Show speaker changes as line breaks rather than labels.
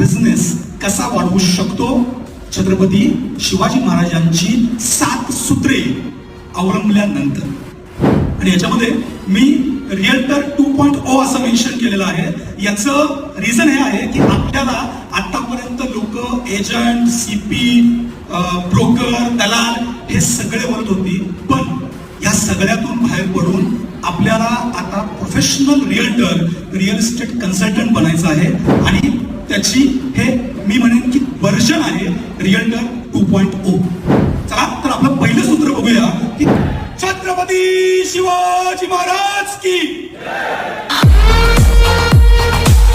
Business कसा वाढवू शकतो, छत्रपती शिवाजी महाराजांची 7 सूत्रे अवलंबल्यानंतर. आणि याच्यामध्ये मी रिअल्टर 2.0 असं मेन्शन केलेलं आहे. याचं रिझन हे आहे की आपल्याला आतापर्यंत लोक एजंट, सीपी, ब्रोकर, दलाल हे सगळे बोलत होती, पण या सगळ्यातून बाहेर पडून आपल्याला आता professional realtor, real estate consultant बनायचं आहे. आणि त्याची हे मी म्हणेन की व्हर्जन आहे रिअल्टर 2.0. चला तर आपलं पहिलं सूत्र बघूया की छत्रपती शिवाजी महाराज की